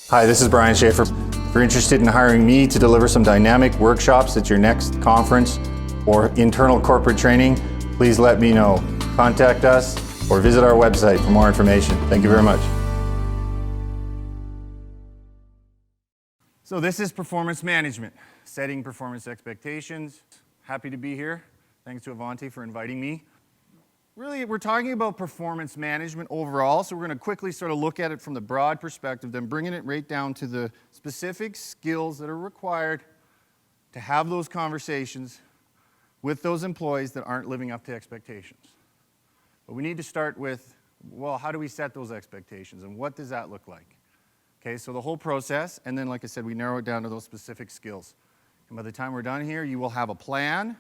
Hi, this is Bryan Schaefer. If you're interested in hiring me to deliver some dynamic workshops at your next conference or internal corporate training, please let me know. Contact us or visit our website for more information. Thank you very much. So this is performance management, setting performance expectations. Happy to be here. Thanks to Avanti for inviting me. Really, we're talking about performance management overall, so we're going to quickly sort of look at it from the broad perspective, then bringing it right down to the specific skills that are required to have those conversations with those employees that aren't living up to expectations. But we need to start with, well, how do we set those expectations, and what does that look like? Okay, so the whole process, and then, like I said, we narrow it down to those specific skills. And by the time we're done here, you will have a plan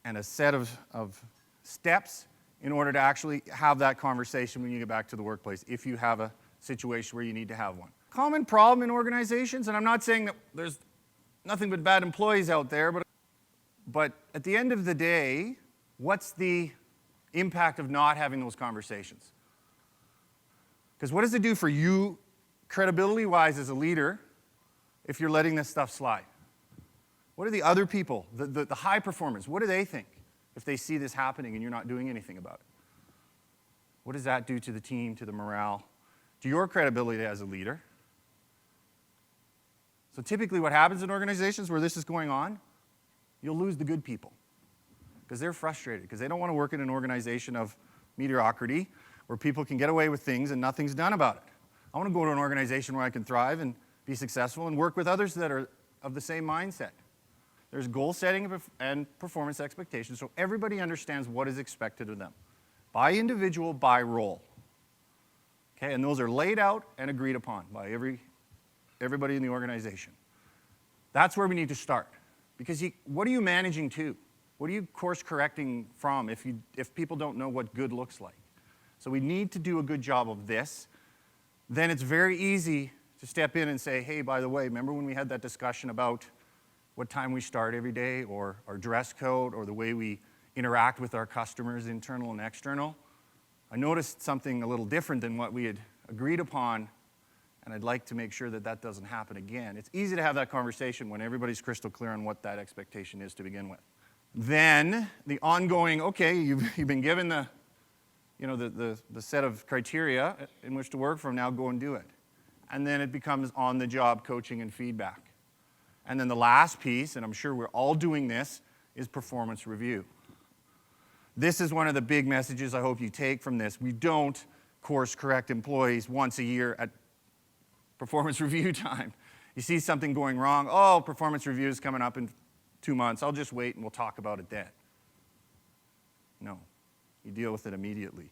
and a set of steps in order to actually have that conversation when you get back to the workplace, if you have a situation where you need to have one. Common problem in organizations, and I'm not saying that there's nothing but bad employees out there, but at the end of the day, what's the impact of not having those conversations? Because what does it do for you, credibility-wise as a leader, if you're letting this stuff slide? What are the other people, the high performers, what do they think if they see this happening and you're not doing anything about it? What does that do to the team, to the morale, to your credibility as a leader? So typically what happens in organizations where this is going on, you'll lose the good people because they're frustrated, because they don't want to work in an organization of mediocrity where people can get away with things and nothing's done about it. I want to go to an organization where I can thrive and be successful and work with others that are of the same mindset. There's goal setting and performance expectations, so everybody understands what is expected of them, by individual, by role. Okay, and those are laid out and agreed upon by everybody in the organization. That's where we need to start, because what are you managing to? What are you course correcting from if people don't know what good looks like? So we need to do a good job of this. Then it's very easy to step in and say, hey, by the way, remember when we had that discussion about what time we start every day, or our dress code, or the way we interact with our customers, internal and external? I noticed something a little different than what we had agreed upon, and I'd like to make sure that that doesn't happen again. It's easy to have that conversation when everybody's crystal clear on what that expectation is to begin with. Then the ongoing, okay, you've been given the set of criteria in which to work from, now go and do it. And then it becomes on-the-job coaching and feedback. And then the last piece, and I'm sure we're all doing this, is performance review. This is one of the big messages I hope you take from this. We don't course correct employees once a year at performance review time. You see something going wrong, oh, performance review is coming up in 2 months. I'll just wait and we'll talk about it then. No, you deal with it immediately.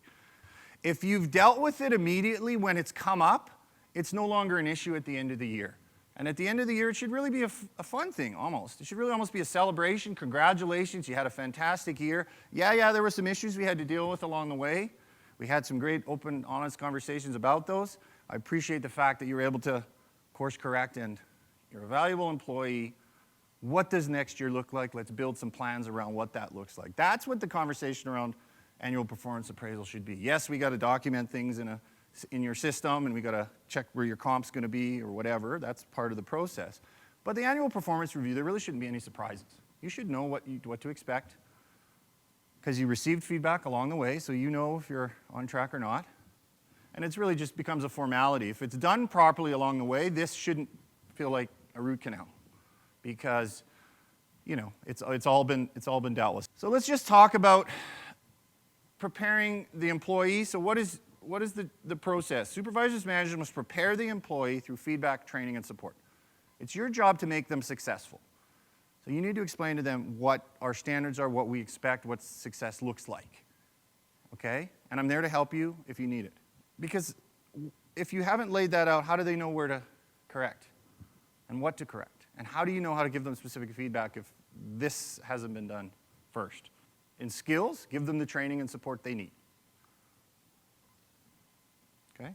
If you've dealt with it immediately when it's come up, it's no longer an issue at the end of the year. And at the end of the year, it should really be a fun thing, almost. It should really almost be a celebration. Congratulations, you had a fantastic year. Yeah, there were some issues we had to deal with along the way. We had some great, open, honest conversations about those. I appreciate the fact that you were able to course correct, and you're a valuable employee. What does next year look like? Let's build some plans around what that looks like. That's what the conversation around annual performance appraisal should be. Yes, we got to document things in your system, and we got to check where your comp's going to be or whatever. That's part of the process. But the annual performance review, there really shouldn't be any surprises. You should know what to expect, because you received feedback along the way, so you know if you're on track or not. And it really just becomes a formality. If it's done properly along the way, this shouldn't feel like a root canal, because it's all been dealt with. So let's just talk about preparing the employee. So what is the process? Supervisors, managers must prepare the employee through feedback, training, and support. It's your job to make them successful. So you need to explain to them what our standards are, what we expect, what success looks like. Okay? And I'm there to help you if you need it. Because if you haven't laid that out, how do they know where to correct and what to correct? And how do you know how to give them specific feedback if this hasn't been done first? In skills, give them the training and support they need. Okay?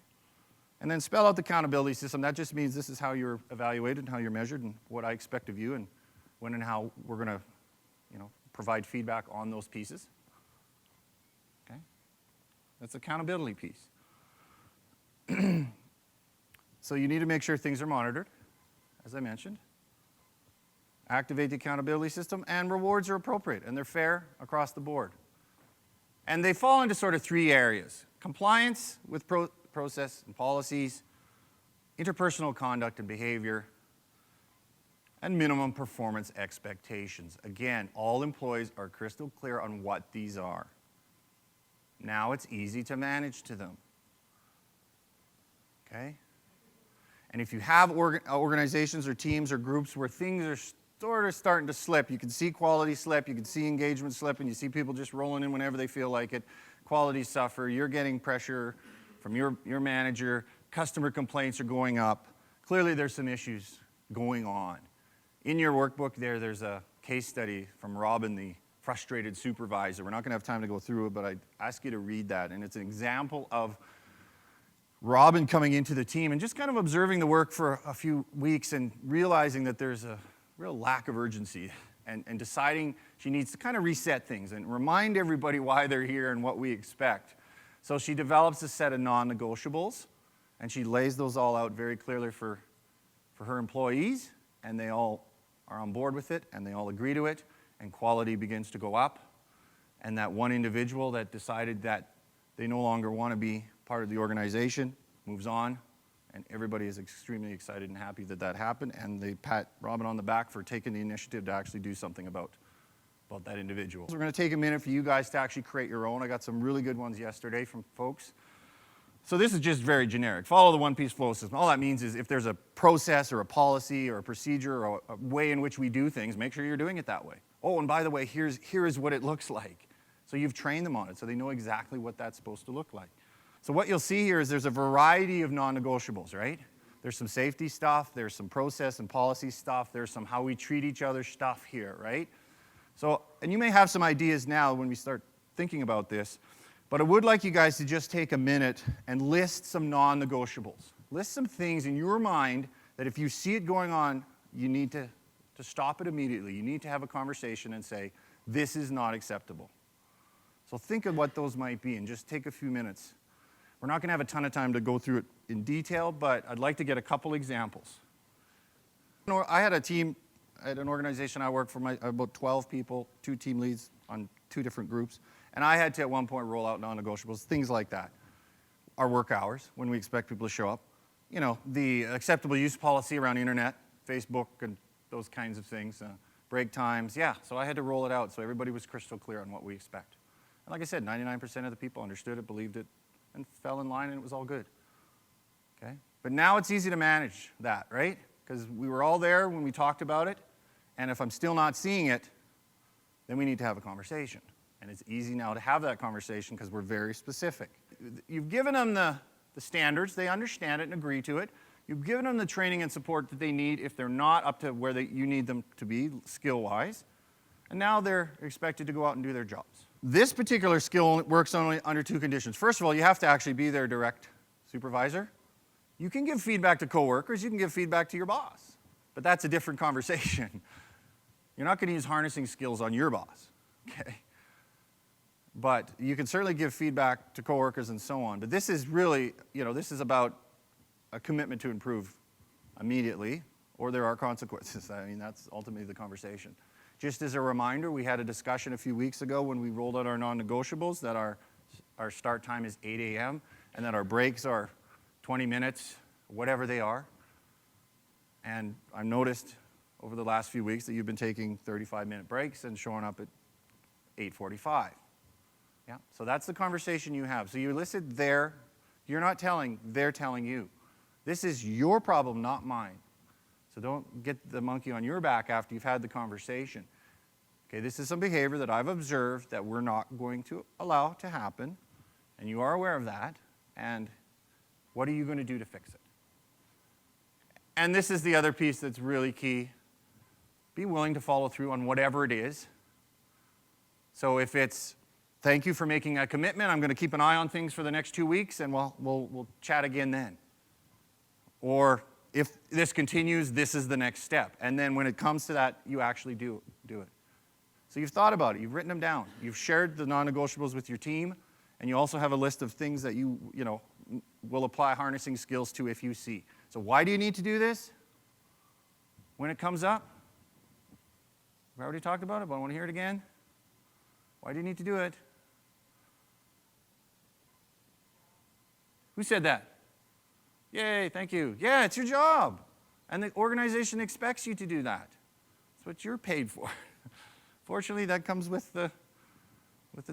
And then spell out the accountability system. That just means this is how you're evaluated and how you're measured and what I expect of you, and when and how we're going to provide feedback on those pieces. Okay? That's the accountability piece. So you need to make sure things are monitored, as I mentioned. Activate the accountability system, and rewards are appropriate, and they're fair across the board. And they fall into sort of three areas: compliance with process and policies, interpersonal conduct and behavior, and minimum performance expectations. Again, all employees are crystal clear on what these are. Now it's easy to manage to them. Okay? And if you have organizations or teams or groups where things are sort of starting to slip, you can see quality slip, you can see engagement slip, and you see people just rolling in whenever they feel like it, quality suffer, you're getting pressure from your manager, customer complaints are going up, clearly there's some issues going on. In your workbook there's a case study from Robin, the frustrated supervisor. We're not going to have time to go through it, but I ask you to read that, and it's an example of Robin coming into the team and just kind of observing the work for a few weeks and realizing that there's a real lack of urgency and deciding she needs to kind of reset things and remind everybody why they're here and what we expect. So she develops a set of non-negotiables, and she lays those all out very clearly for her employees, and they all are on board with it, and they all agree to it, and quality begins to go up. And that one individual that decided that they no longer want to be part of the organization moves on, and everybody is extremely excited and happy that that happened, and they pat Robin on the back for taking the initiative to actually do something about that individual. So we're going to take a minute for you guys to actually create your own. I got some really good ones yesterday from folks. So this is just very generic. Follow the one-piece flow system. All that means is if there's a process or a policy or a procedure or a way in which we do things, make sure you're doing it that way. Oh, and by the way, here is what it looks like. So you've trained them on it, so they know exactly what that's supposed to look like. So what you'll see here is there's a variety of non-negotiables, right? There's some safety stuff, there's some process and policy stuff, there's some how we treat each other stuff here, right? So, and you may have some ideas now when we start thinking about this, but I would like you guys to just take a minute and list some non-negotiables. List some things in your mind that if you see it going on, you need to stop it immediately. You need to have a conversation and say, this is not acceptable. So think of what those might be and just take a few minutes. We're not going to have a ton of time to go through it in detail, but I'd like to get a couple examples. I had a team at an organization I worked for, about 12 people, 2 team leads on 2 different groups, and I had to at one point roll out non-negotiables, things like that. Our work hours, when we expect people to show up. You know, the acceptable use policy around internet, Facebook, and those kinds of things. Break times, yeah, so I had to roll it out so everybody was crystal clear on what we expect. And like I said, 99% of the people understood it, believed it, and fell in line, and it was all good. Okay? But now it's easy to manage that, right? Because we were all there when we talked about it, and if I'm still not seeing it, then we need to have a conversation. And it's easy now to have that conversation because we're very specific. You've given them the standards, they understand it and agree to it. You've given them the training and support that they need if they're not up to where you need them to be skill-wise. And now they're expected to go out and do their jobs. This particular skill works only under 2 conditions. First of all, you have to actually be their direct supervisor. You can give feedback to coworkers, you can give feedback to your boss, but that's a different conversation. You're not going to use harnessing skills on your boss, okay? But you can certainly give feedback to coworkers and so on. But this is really, this is about a commitment to improve immediately, or there are consequences. I mean, that's ultimately the conversation. Just as a reminder, we had a discussion a few weeks ago when we rolled out our non-negotiables that our start time is 8 a.m. and that our breaks are 20 minutes, whatever they are. And I've noticed over the last few weeks that you've been taking 35-minute breaks and showing up at 8:45. Yeah, so that's the conversation you have. So you listed there, you're not telling, they're telling you. This is your problem, not mine. So don't get the monkey on your back after you've had the conversation. Okay, this is some behavior that I've observed that we're not going to allow to happen, and you are aware of that, and what are you going to do to fix it? And this is the other piece that's really key. Be willing to follow through on whatever it is. So if it's, thank you for making a commitment, I'm going to keep an eye on things for the next 2 weeks, and we'll chat again then. Or if this continues, this is the next step. And then when it comes to that, you actually do it. So you've thought about it. You've written them down. You've shared the non-negotiables with your team, and you also have a list of things that you will apply harnessing skills to if you see. So why do you need to do this when it comes up? We already talked about it, but I want to hear it again. Why do you need to do it? Who said that? Yay, thank you. Yeah, it's your job. And the organization expects you to do that. That's what you're paid for. Fortunately, that comes with the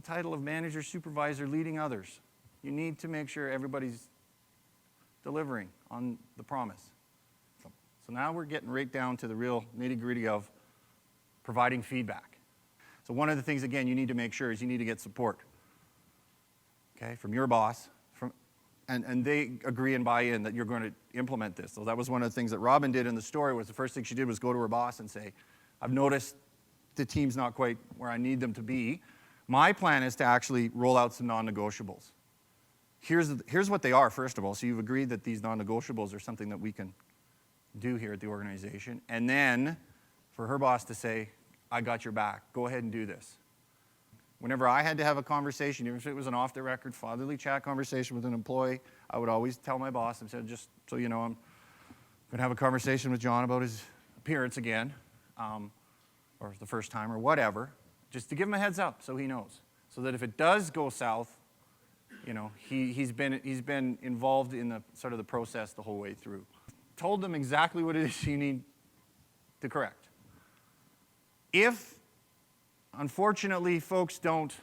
title of manager, supervisor, leading others. You need to make sure everybody's delivering on the promise. So now we're getting right down to the real nitty-gritty of providing feedback. So one of the things, again, you need to make sure is you need to get support, okay, from your boss, and they agree and buy in that you're going to implement this. So that was one of the things that Robin did in the story. Was the first thing she did was go to her boss and say, I've noticed the team's not quite where I need them to be. My plan is to actually roll out some non-negotiables. Here's what they are, first of all. So you've agreed that these non-negotiables are something that we can do here at the organization. And then for her boss to say, I got your back. Go ahead and do this. Whenever I had to have a conversation, even if it was an off-the-record fatherly chat conversation with an employee, I would always tell my boss and said, just so you know, I'm going to have a conversation with John about his appearance again, or the first time, or whatever, just to give him a heads up so he knows. So that if it does go south, you know, he's been involved in the sort of the process the whole way through. Told them exactly what it is you need to correct. If unfortunately folks don't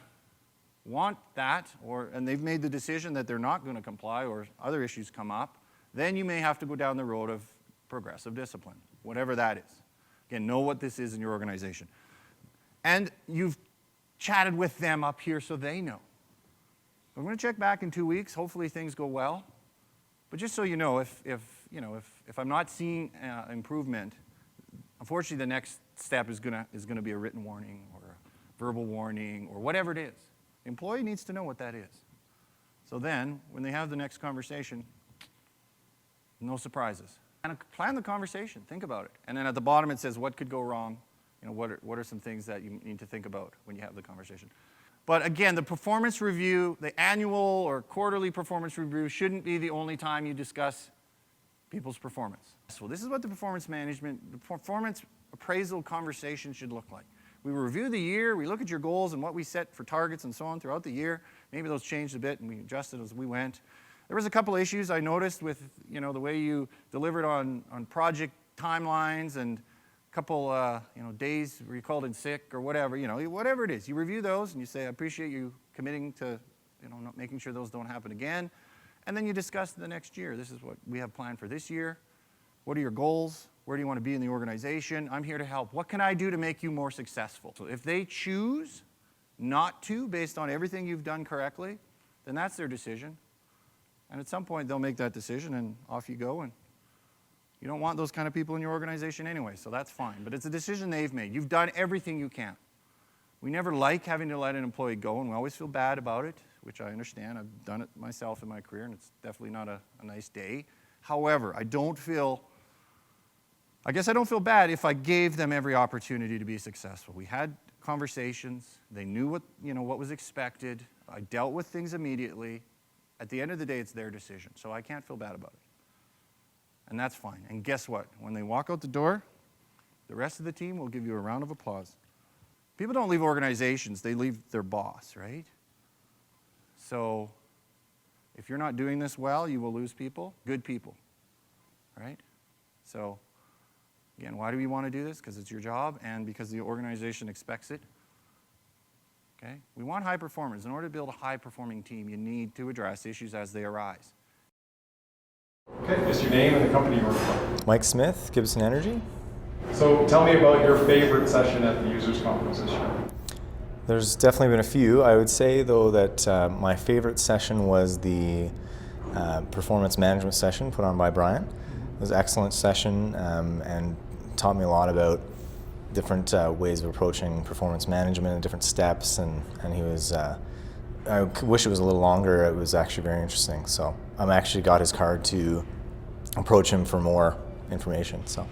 want that, and they've made the decision that they're not going to comply, or other issues come up, then you may have to go down the road of progressive discipline, whatever that is. Again, know what this is in your organization. And you've chatted with them up here so they know. I'm going to check back in 2 weeks. Hopefully things go well. But just so you know, if I'm not seeing improvement, unfortunately the next step is going to be a written warning or a verbal warning or whatever it is. The employee needs to know what that is. So then, when they have the next conversation, no surprises. And plan the conversation. Think about it. And then at the bottom it says, what could go wrong? You know, what are some things that you need to think about when you have the conversation? But again, the performance review, the annual or quarterly performance review shouldn't be the only time you discuss people's performance. So this is what the performance appraisal conversation should look like. We review the year, we look at your goals and what we set for targets and so on throughout the year. Maybe those changed a bit and we adjusted as we went. There was a couple of issues I noticed with, you know, the way you delivered on project timelines and a couple days where you called in sick or whatever, whatever it is. You review those and you say, I appreciate you committing to, not making sure those don't happen again. And then you discuss the next year. This is what we have planned for this year. What are your goals? Where do you want to be in the organization? I'm here to help. What can I do to make you more successful? So if they choose not to, based on everything you've done correctly, then that's their decision. And at some point, they'll make that decision, and off you go. And you don't want those kind of people in your organization anyway, so that's fine. But it's a decision they've made. You've done everything you can. We never like having to let an employee go, and we always feel bad about it, which I understand. I've done it myself in my career, and it's definitely not a nice day. However, I don't feel bad if I gave them every opportunity to be successful. We had conversations. They knew what was expected. I dealt with things immediately. At the end of the day, it's their decision, so I can't feel bad about it. And that's fine. And guess what? When they walk out the door, the rest of the team will give you a round of applause. People don't leave organizations, they leave their boss, right? So if you're not doing this well, you will lose people, good people, right? So again, why do we want to do this? Because it's your job and because the organization expects it. Okay? We want high performers. In order to build a high-performing team, you need to address issues as they arise. Okay, just your name and the company you work for. Mike Smith, Gibson Energy. So tell me about your favorite session at the users conference this year. There's definitely been a few. I would say, though, that my favorite session was the performance management session put on by Bryan. It was an excellent session and taught me a lot about different ways of approaching performance management and different steps, and he was, I wish it was a little longer. It was actually very interesting. So I'm actually got his card to approach him for more information. So.